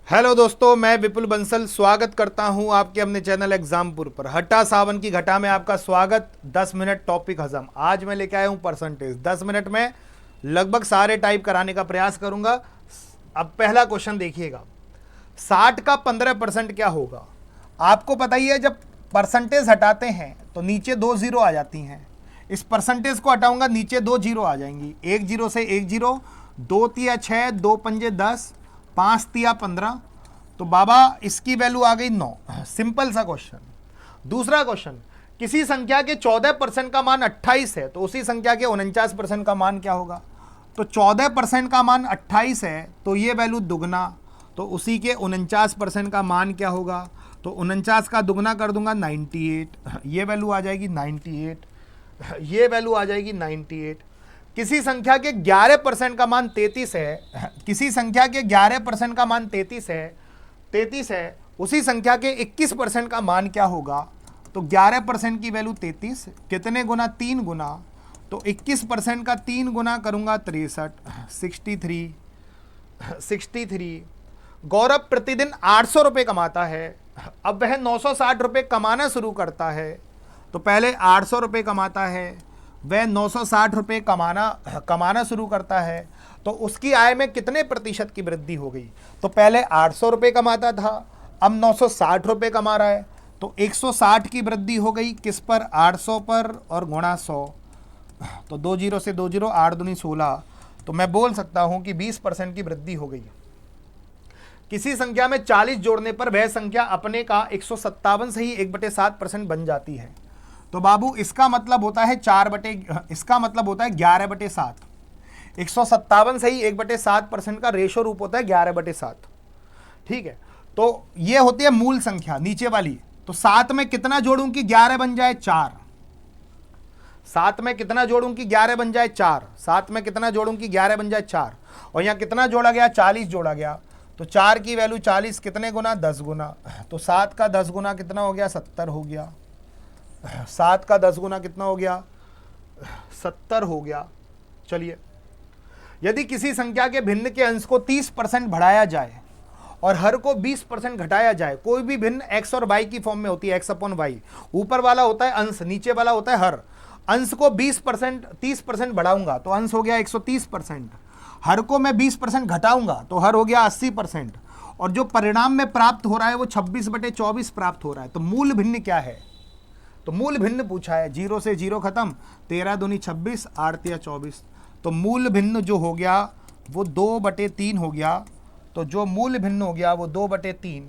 Hello दोस्तों, मैं विपुल बंसल स्वागत करता हूं आपके अपने चैनल एग्जामपुर पर। हट्टा सावन की घटा में आपका स्वागत। 10 मिनट टॉपिक हजम। आज मैं लेके आया हूं परसेंटेज। 10 मिनट में लगभग सारे टाइप कराने का प्रयास करूंगा। अब पहला क्वेश्चन देखिएगा, 60 का 15% क्या होगा। आपको पता ही है, जब परसेंटेज हटाते हैं तो नीचे 2 जीरो आ जाती हैं। इस परसेंटेज को हटाऊंगा, नीचे 2 जीरो आ जाएंगी। 1 जीरो से 1 जीरो, 2 तिया 6, 2 पंजे 10, 5 तिया 15। तो बाबा इसकी वैल्यू आ गई 9। सिंपल सा क्वेश्चन। दूसरा क्वेश्चन, किसी संख्या के 14% का मान 28 है तो उसी संख्या के 49% का मान क्या होगा। तो 14% का मान 28 है तो ये वैल्यू दुगना, तो उसी के 49% का मान क्या होगा। तो 49 का दुगना कर दूंगा 98, ये वैल्यू आ जाएगी 98, ये वैल्यू आ जाएगी 98। किसी संख्या के 11% का मान 33 है, किसी संख्या के 11% का मान 33 है, उसी संख्या के 21% का मान क्या होगा। तो 11% की वैल्यू 33, कितने गुना, 3 गुना, तो 21% का 3 गुना करूंगा 63, 63। गौरव प्रतिदिन 800 रुपये कमाता है। अब वह 960 रुपये कमाना शुरू करता है। तो पहले 800 रुपये कमाता है, वह 960 रुपये कमाना शुरू करता है, तो उसकी आय में कितने प्रतिशत की वृद्धि हो गई। तो पहले 800 रुपये कमाता था, अब 960 रुपये कमा रहा है, तो 160 की वृद्धि हो गई। किस पर, 800 पर, और गुणा 100। तो 2 जीरो से 2 जीरो, 8 दूनी 16। तो मैं बोल सकता हूं कि 20% की वृद्धि हो गई। किसी संख्या में 40 जोड़ने पर वह संख्या अपने का 157 से ही 1/7% बन जाती है। तो बाबू इसका मतलब होता है इसका मतलब होता है 11/7। 157 से ही 1/7% का रेशो रूप होता है 11/7। ठीक है, तो ये होती है मूल संख्या नीचे वाली। तो 7 में कितना जोड़ूं कि 11 बन जाए, 4। 7 में कितना जोड़ूं कि 11 बन जाए, 4। 7 में कितना जोड़ूं कि 11 बन जाए, 4। और यहां कितना जोड़ा गया, 40 जोड़ा गया। तो 4 की वैल्यू 40 कितने गुना, 10 गुना। तो 7 का 10 गुना कितना हो गया, 70 हो गया। 7 का 10 गुना कितना हो गया, 70 हो गया। चलिए, यदि किसी संख्या के भिन्न के अंश को 30% बढ़ाया जाए और हर को 20% घटाया जाए, कोई भी भिन्न x और y की फॉर्म में होती है, x/y। ऊपर वाला होता है अंश, नीचे वाला होता है हर। अंश को 20% 30% बढ़ाऊंगा तो अंश हो गया 130%। हर को मैं 20% घटाऊंगा तो हर हो गया 80%। और जो परिणाम में प्राप्त हो रहा है वो 26/24 प्राप्त हो रहा है। तो मूल भिन्न क्या है, तो मूल भिन्न पूछा है। 0 से 0 खत्म, 13 दूनी 26, 8 तिया 24। तो मूल भिन्न जो हो गया वो 2/3 हो गया। तो जो मूल भिन्न हो गया वो 2/3।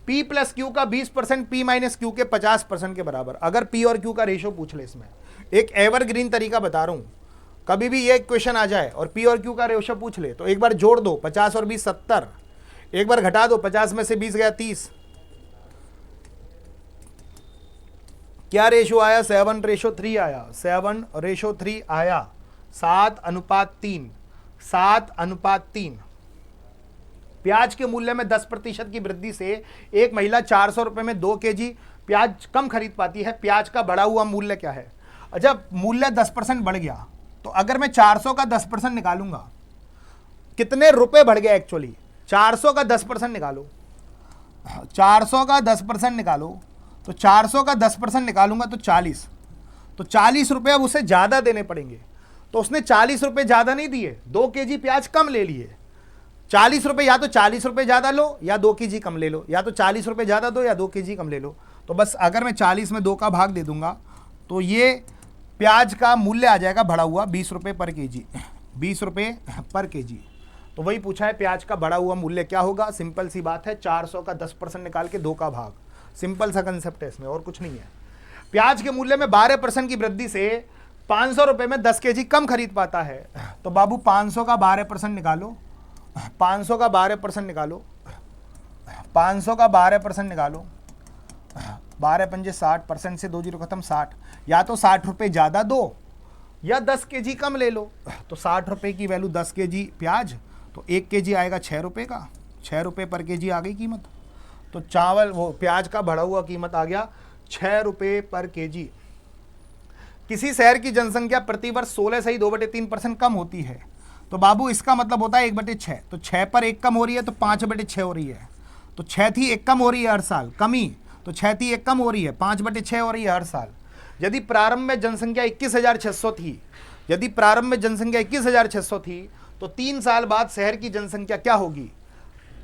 P प्लस क्यू का 20% P माइनस क्यू के 50% के बराबर। अगर P और Q का रेशो पूछ ले, इसमें एक एवरग्रीन तरीका बता रहा हूं, कभी भी ये क्वेश्चन आ जाए और P और Q का रेशो पूछ ले तो एक बार जोड़ दो, 50 और 20 70। एक बार घटा दो, 50 में से 20 गया 30। क्या रेशो आया, 7:3 आया। 7:3 आया। 7:3, 7:3। प्याज के मूल्य में 10% की वृद्धि से एक महिला 400 रुपए में 2 केजी प्याज कम खरीद पाती है। प्याज का बढ़ा हुआ मूल्य क्या है। जब मूल्य 10% बढ़ गया तो अगर मैं 400 का 10% निकालूंगा, कितने रुपए बढ़ गया एक्चुअली। 400 का 10% निकालो, 400 का 10% निकालो, तो 400 का 10% निकालूंगा तो 40। तो 40 रुपए अब उसे ज्यादा देने पड़ेंगे। तो उसने 40 रुपए ज्यादा नहीं दिए, 2 केजी प्याज कम ले लिए। 40 रुपए, या तो 40 रुपए ज्यादा लो या 2 केजी कम ले लो, या तो 40 रुपए ज्यादा दो या 2 केजी कम ले लो। तो बस अगर मैं 40 में 2 का भाग दे दूंगा तो ये प्याज का मूल्य आ जाएगा बढ़ा हुआ 20 रुपए पर केजी। 20 रुपए पर केजी। तो वही पूछा है, प्याज का बढ़ा हुआ मूल्य क्या होगा। सिंपल सी बात है, 400 का 10% निकाल के 2 का भाग। सिंपल सा कंसेप्ट है इसमें, और कुछ नहीं है। प्याज के मूल्य में 12% की वृद्धि से 500 रुपए में 10 केजी कम खरीद पाता है। तो बाबू 500 का 12% निकालो, 500 का 12% निकालो, 500 का 12% निकालो। 12 पंजे 60%, से 2 जीरो खत्म, 60। या तो 60 रुपए ज्यादा दो या 10 केजी कम ले लो। तो 60 रुपए की वैल्यू 10 केजी प्याज, तो 1 केजी आएगा 6 रुपए का। 6 रुपए पर केजी आ गई कीमत। तो चावल वो प्याज का बढ़ा हुआ कीमत आ गया 6 रुपए पर केजी। किसी शहर की जनसंख्या प्रतिवर्ष 16 से ही 2/3% कम होती है तो बाबू इसका मतलब होता है 1/6, तो 6 पर 1 कम हो रही है तो 5/6 हो रही है, तो 6 थी 1 कम हो रही है हर साल, कमी, तो 6 थी 1 कम हो रही है, 5/6 हो रही है हर साल। यदि प्रारंभ में जनसंख्या 21,600 थी, यदि प्रारंभ में जनसंख्या 21,600 थी, तो 3 साल बाद शहर की जनसंख्या क्या होगी?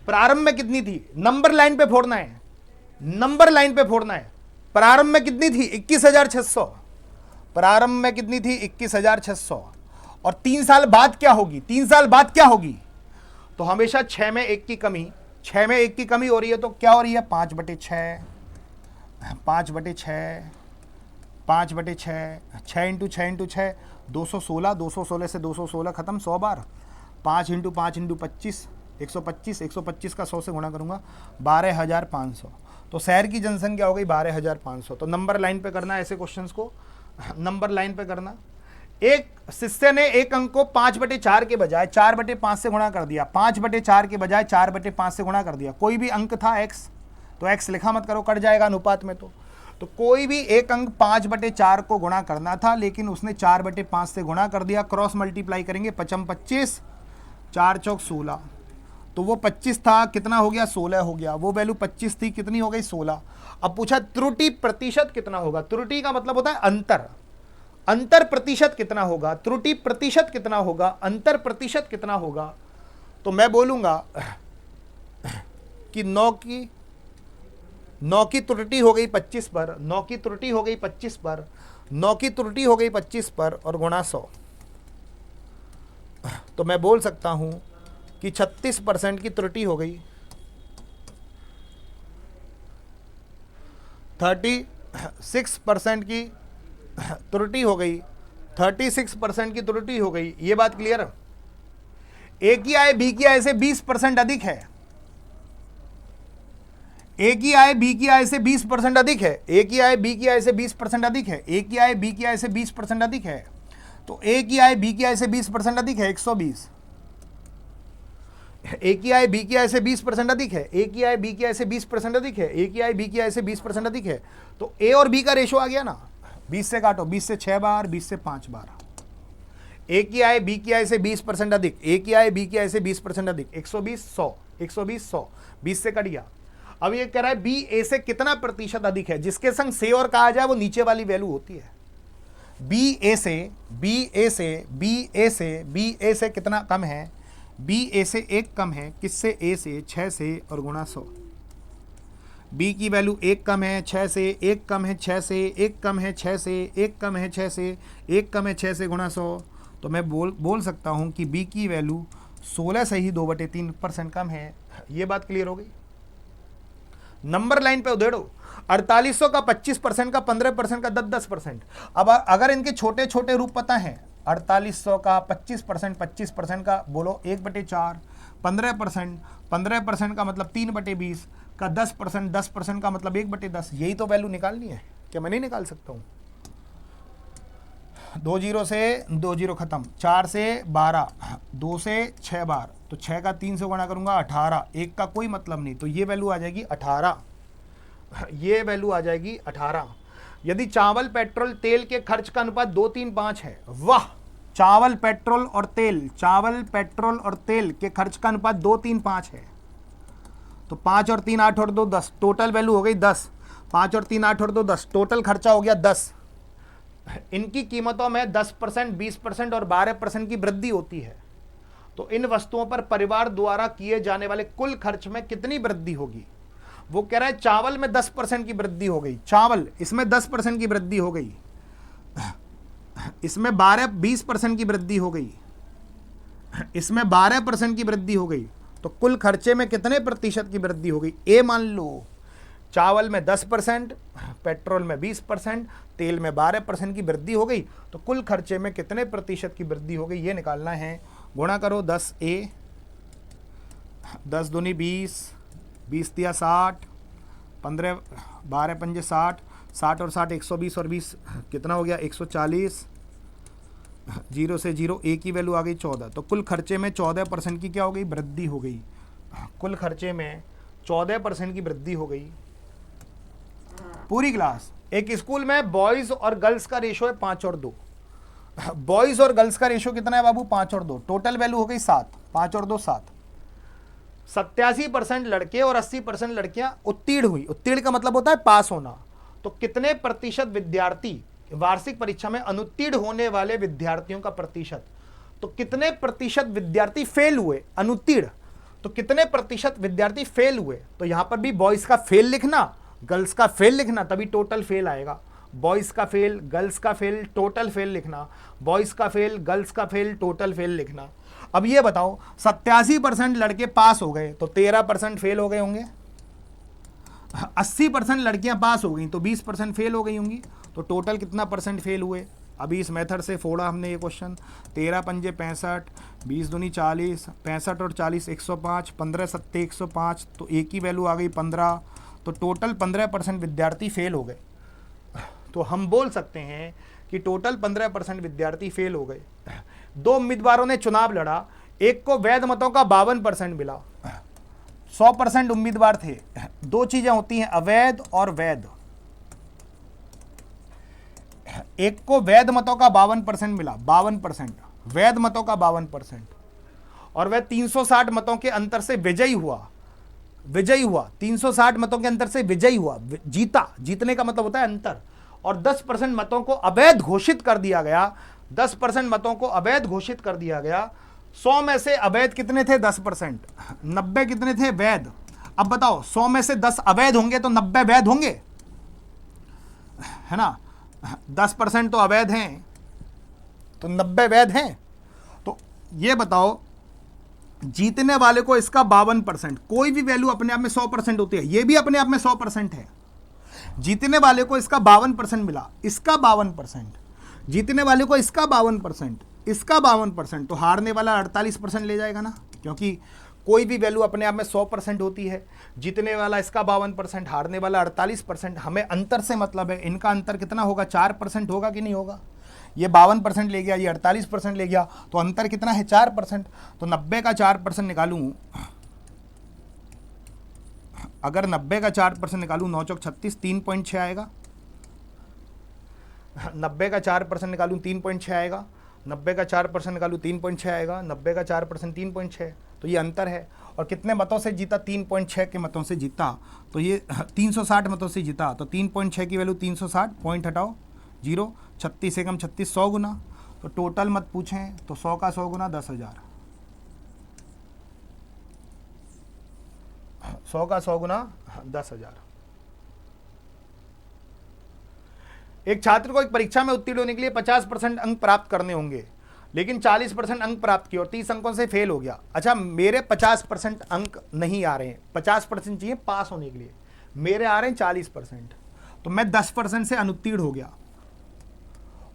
प्रारंभ में कितनी थी? नंबर लाइन पे फोड़ना है, नंबर लाइन पे फोड़ना है। प्रारंभ में कितनी थी? 21,600। प्रारंभ में कितनी थी? 21,600। और 3 साल बाद क्या होगी? 3 साल बाद क्या होगी? तो हमेशा 6 में 1 की कमी, 6 में 1 की कमी हो रही है, तो क्या हो रही है? 5/6, 5/6, 5/6, 6 इंटू 6 इंटू 6, 216, 216 से 216 खत्म, 100 बार, 5 इंटू 5 इंटू 25, 125, 125 का 100 से गुणा करूंगा, 12,500। तो शहर की जनसंख्या हो गई 12,500। तो नंबर लाइन पे करना ऐसे क्वेश्चंस को, नंबर लाइन पे करना। एक शिष्य ने एक अंक को 5/4 के बजाय 4/5 से गुणा कर दिया, 5/4 के बजाय 4/5 से गुणा कर दिया। कोई भी अंक था x, तो x लिखा मत करो, कट जाएगा अनुपात में। तो कोई भी एक अंक 5/4 को गुणा करना था, लेकिन उसने 4/5 से गुणा कर दिया। क्रॉस मल्टीप्लाई करेंगे, 5 25, 4 चौक 16, तो वो 25 था, कितना हो गया? 16 हो गया। वो वैल्यू 25 थी, कितनी हो गई? 16। अब पूछा त्रुटि प्रतिशत कितना होगा? त्रुटि का मतलब होता है अंतर, अंतर प्रतिशत कितना होगा? त्रुटि प्रतिशत कितना होगा? अंतर प्रतिशत कितना होगा? तो मैं बोलूंगा कि 9 की त्रुटि हो गई 25 पर, 9 की त्रुटि हो गई 25 पर, 9 की त्रुटि हो गई 25 पर और गुणा 100। तो मैं बोल सकता हूं कि 36% की त्रुटि हो गई, 36% की त्रुटि हो गई, 36% की त्रुटि हो गई। ये बात क्लियर है? ए की आय बी की आय से 20% अधिक है, ए की आय बी की आय से 20% अधिक है, ए की आय बी की आय से 20% अधिक है, ए की आय बी की आय से 20% अधिक है, तो ए की आय बी की आय से 20% अधिक है 120। ए की आय बी की आय से 20% अधिक है, ए की आय बी की आय से 20% अधिक है, ए की आय बी की आय से 20% अधिक है, तो ए और बी का रेशो आ गया ना, 20 से काटो, 20 से 6 बार, 20 से 5 बार। ए की आय बी की आय से 20% अधिक, ए की आय बी की आय से 20% अधिक, 120 100, 120 100, 20 से कट गया। अब ये कह रहा है बी ए से कितना प्रतिशत अधिक है? जिसके संग से और कहा जाए वो नीचे वाली वैल्यू होती है। बी ए से, बी ए से, बी ए से, बी ए से कितना कम है? बी ए से 1 कम है, किससे? ए से, 6 से और गुणा 100। बी की वैल्यू 1 कम है 6 से, 1 कम है 6 से, 1 कम है 6 से, 1 कम है 6 से, 1 कम है 6 से गुणा 100। तो मैं बोल सकता हूं कि बी की वैल्यू 16 से ही 2/3% कम है। ये बात क्लियर हो गई? नंबर लाइन पे उधेड़ो, 4800 का 25% का 15% का 10-10%। अब अगर इनके छोटे छोटे रूप पता है, 4800 का 25%, 25% का बोलो 1/4, 15%, 15% का मतलब 3/20 का 10%, 10% का मतलब 1/10। यही तो वैल्यू निकालनी है, क्या मैं नहीं निकाल सकता हूँ? 2 0 से 2 0 खत्म, 4 से 12, 2 से 6 बार, तो 6 का 3 से गुणा करूंगा 18, 1 का कोई मतलब नहीं, तो ये वैल्यू आ जाएगी 18, ये वैल्यू आ जाएगी 18। यदि चावल पेट्रोल तेल के खर्च का अनुपात 2-3-5 है, वाह, चावल पेट्रोल और तेल, चावल पेट्रोल और तेल के खर्च का अनुपात 2-3-5 है, तो 5 और 3 8 और 2 10, टोटल वैल्यू हो गई 10, 5 और 3 8 और 2 10, टोटल खर्चा हो गया 10। इनकी कीमतों में 10%, 20% और 12% की वृद्धि होती है, तो इन वस्तुओं पर परिवार द्वारा किए जाने वाले कुल खर्च में कितनी वृद्धि होगी? वो कह रहा है चावल में 10% की वृद्धि हो गई, चावल इसमें 10% की वृद्धि हो गई, इसमें 20% की वृद्धि हो गई, इसमें 12% की वृद्धि हो गई, तो कुल खर्चे में कितने प्रतिशत की वृद्धि हो गई? ए मान लो, चावल में 10%, पेट्रोल में 20%, तेल में 12% की वृद्धि हो गई, तो कुल खर्चे में कितने प्रतिशत की वृद्धि हो गई ये निकालना है। गुणा करो 10 ए, 10 दूनी 20, 20 दिया 60, 15 12 पंजे 60, 60 और 60 120 और 20 कितना हो गया? 140, 0 से 0, ए की वैल्यू आ गई 14, तो कुल खर्चे में 14% की क्या हो गई? वृद्धि हो गई। कुल खर्चे में 14% की वृद्धि हो गई। पूरी क्लास, एक स्कूल में बॉयज और गर्ल्स का रेशो है 5 और 2, बॉयज और गर्ल्स का रेशियो कितना है बाबू? 5 और 2, टोटल वैल्यू हो गई 7, 5 और 2 7। 87% लड़के और 80% लड़कियां उत्तीर्ण हुई। उत्तीर्ण का मतलब होता है पास होना। तो कितने प्रतिशत विद्यार्थी वार्षिक परीक्षा में अनुत्तीर्ण होने वाले विद्यार्थियों का प्रतिशत? तो कितने प्रतिशत विद्यार्थी फेल हुए? अनुत्तीर्ण। तो कितने प्रतिशत विद्यार्थी फेल हुए? तो यहां पर भी बॉयज का फेल लिखना, गर्ल्स का फेल लिखना, तभी टोटल फेल आएगा। बॉयज का फेल, गर्ल्स का फेल, टोटल फेल लिखना। बॉयज का फेल, गर्ल्स का फेल, टोटल फेल लिखना। अब ये बताओ 87% लड़के पास हो गए तो 13% फेल हो गए होंगे। 80% लड़कियां पास हो गई तो 20% फेल हो गई होंगी। तो टोटल कितना परसेंट फेल हुए? अभी इस मेथड से फोड़ा हमने ये क्वेश्चन। 13 पंजे 65, 20 दूनी 40, 65 और 40 105, 15 सत्ते 105, तो एक ही वैल्यू आ गई 15। तो टोटल 15% विद्यार्थी फेल हो गए। तो हम बोल सकते हैं कि टोटल 15% विद्यार्थी फेल हो गए। 2 उम्मीदवारों ने चुनाव लड़ा, एक को वैध मतों का 52% मिला। 100% उम्मीदवार थे। 2 चीजें होती हैं, अवैध और वैध। एक को वैध मतों का 52% मिला, 52%, वैध मतों का 52%, और वह 360 मतों के अंतर से विजयी हुआ। 360 मतों के अंतर से विजयी हुआ, जीता। जीतने का मतलब होता है अंतर। और 10% मतों को अवैध घोषित कर दिया गया। 10% मतों को अवैध घोषित कर दिया गया। 100 में से अवैध कितने थे? 10%। 90 कितने थे? वैध। अब बताओ 100 में से 10 अवैध होंगे तो 90 वैध होंगे, है ना? 10% तो अवैध हैं तो 90 वैध हैं। तो ये बताओ जीतने वाले को इसका 52%, कोई भी वैल्यू अपने आप में 100% होती है, ये भी अपने आप में 100% है। जीतने वाले को इसका 52% मिला, इसका 52%, जीतने वाले को इसका 52%, इसका 52%, तो हारने वाला 48% ले जाएगा ना, क्योंकि कोई भी वैल्यू अपने आप में 100% होती है। जीतने वाला इसका 52%, हारने वाला 48%। हमें अंतर से मतलब है, इनका अंतर कितना होगा? 4% होगा कि नहीं होगा? ये 52% ले गया, ये 48% ले गया, तो अंतर कितना है? 4%। तो 90 का 4% निकालूं, अगर 90 का 4% निकालूं, 9 चौक 36, 3.6 आएगा। 90 का 4% निकालूं 3.6 आएगा। 90 का 4% निकालूं 3.6 आएगा। 90 का 4% 3.6, तो ये अंतर है। और कितने मतों से जीता? 3.6 के मतों से जीता। तो ये 360 मतों से जीता, तो 3.6 की वैल्यू 360, पॉइंट हटाओ 0, 36 एकम 36, 100 गुना। तो टोटल मत पूछें तो 100 का 100 गुना 10,000, 100 का 100 गुना 10,000। एक छात्र को एक परीक्षा में उत्तीर्ण होने के लिए 50% अंक प्राप्त करने होंगे, लेकिन 40% अंक प्राप्त किए और 30 अंकों से फेल हो गया। अच्छा, मेरे 50% अंक नहीं आ रहे हैं, 50% चाहिए पास होने के लिए, मेरे आ रहे हैं 40%, तो मैं 10% से अनुत्तीर्ण हो गया।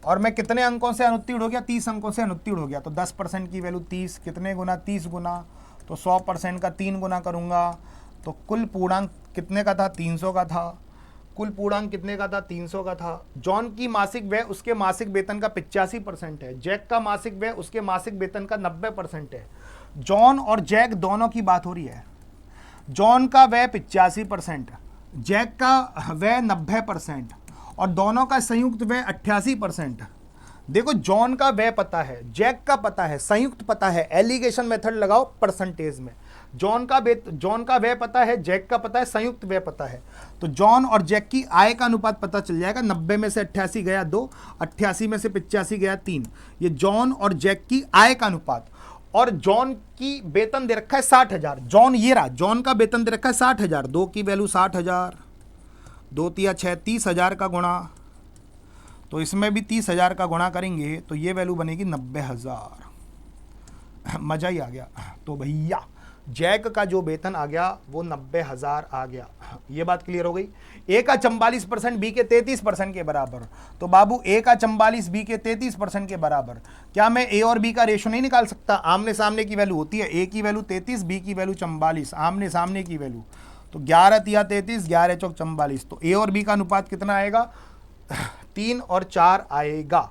और मैं कितने अंकों से अनुत्तीर्ण हो गया? 30 अंकों से अनुत्तीर्ण हो गया। तो 10% की वैल्यू 30, कितने गुना? 30 गुना। तो 100% का 3 गुना करूंगा, तो कुल पूर्णांक कितने का था? 300 का था। कुल पूर्णांक कितने का था? 300 का था। जॉन की मासिक व्यय उसके मासिक वेतन का 85% है। जैक का मासिक व्यय उसके मासिक वेतन का 90% है। जॉन और जैक दोनों की बात हो रही है। जॉन का व्यय 85%, जैक का व्यय 90%, और दोनों का संयुक्त व्यय 88%। देखो, जॉन का व्यय पता है, जैक का पता है, संयुक्त पता है, एलिगेशन मेथड लगाओ परसेंटेज में। जॉन का व्यय पता है, जैक का पता है, संयुक्त व्यय पता है। तो जॉन और जैक की आय का अनुपात पता चल जाएगा। 90 में से 88 गया 2, 88 में से 85 गया 3। ये जॉन और जैक की आय का अनुपात। और जॉन की वेतन दे रखा है 60,000। जॉन ये रहा, जॉन का वेतन दे रखा है 60,000। 2 की वैल्यू 60,000, 2 तिया 6, 30,000 का गुणा, तो इसमें भी 30,000 का गुणा करेंगे तो ये वैल्यू बनेगी 90,000। मजा ही आ गया। तो भैया जैक का जो वेतन आ गया वो 90,000 आ गया। ये बात क्लियर हो गई। ए का 44%, बी के 33% के बराबर। तो बाबू ए का 44, बी के 33% के बराबर। क्या मैं ए और बी का रेशो नहीं निकाल सकता? आमने सामने की वैल्यू होती है, ए की वैल्यू 33, बी की वैल्यू 44, आमने सामने की वैल्यू। तो 11 तिया 33, 11 चौक 44। तो ए और बी का अनुपात कितना आएगा? 3 और 4 आएगा।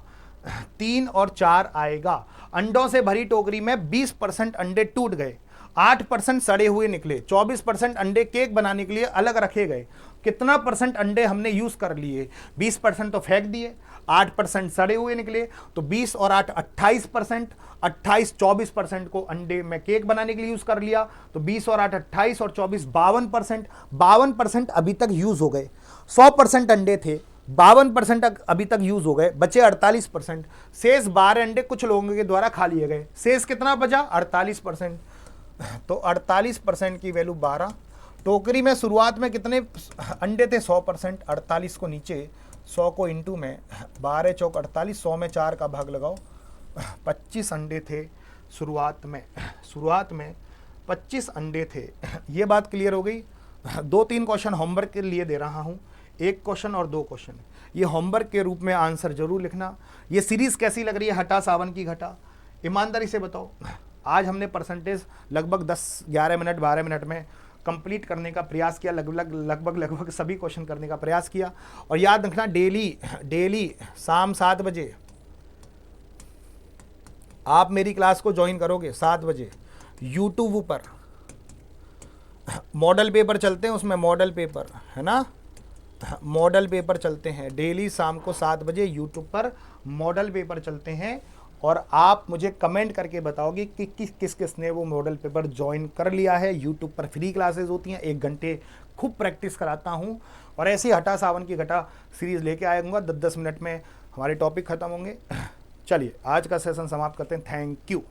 3 और 4 आएगा। अंडों से भरी टोकरी में 20% अंडे टूट गए, 8% सड़े हुए निकले, 24% अंडे केक बनाने के लिए अलग रखे गए। कितना परसेंट अंडे हमने यूज कर लिए? 20% तो फेंक दिए। 8% सड़े हुए निकले, तो 20 और 8 28%, 28-24% को अंडे में केक बनाने के लिए यूज कर लिया, तो 20 और 8 28 और 24 52%, 52% अभी तक यूज हो गए। 100% अंडे थे, 52% अभी तक यूज हो गए, बचे 48%। शेष 12 अंडे कुछ लोगों के द्वारा खा लिए गए, शेष कितना बचा 48%। तो 48% की वैल्यू 12। टोकरी में शुरुआत में कितने अंडे थे 100%, 48 को नीचे 100 को इंटू में 12 चौक 48, 100 में 4 का भाग लगाओ, 25 अंडे थे शुरुआत में 25 अंडे थे। ये बात क्लियर हो गई। 2-3 क्वेश्चन होमवर्क के लिए दे रहा हूँ, 1 क्वेश्चन और 2 क्वेश्चन, ये होमवर्क के रूप में आंसर जरूर लिखना। ये सीरीज कैसी लग रही है हटा सावन की घटा, ईमानदारी से बताओ। आज हमने परसेंटेज लगभग 10-11 मिनट 12 मिनट में कंप्लीट करने का प्रयास किया, लगभग सभी क्वेश्चन करने का प्रयास किया। और याद रखना डेली शाम 7 बजे आप मेरी क्लास को ज्वाइन करोगे, 7 बजे यूट्यूब पर मॉडल पेपर चलते हैं, उसमें मॉडल पेपर है ना, मॉडल पेपर चलते हैं डेली शाम को 7 बजे यूट्यूब पर मॉडल पेपर चलते हैं। और आप मुझे कमेंट करके बताओगे कि किसने वो मॉडल पेपर ज्वाइन कर लिया है। यूट्यूब पर फ्री क्लासेस होती हैं, 1 घंटे खूब प्रैक्टिस कराता हूँ, और ऐसे हटा सावन की घटा सीरीज़ लेके आऊँगा। 10-10 मिनट में हमारे टॉपिक ख़त्म होंगे। चलिए आज का सेशन समाप्त करते हैं। Thank you.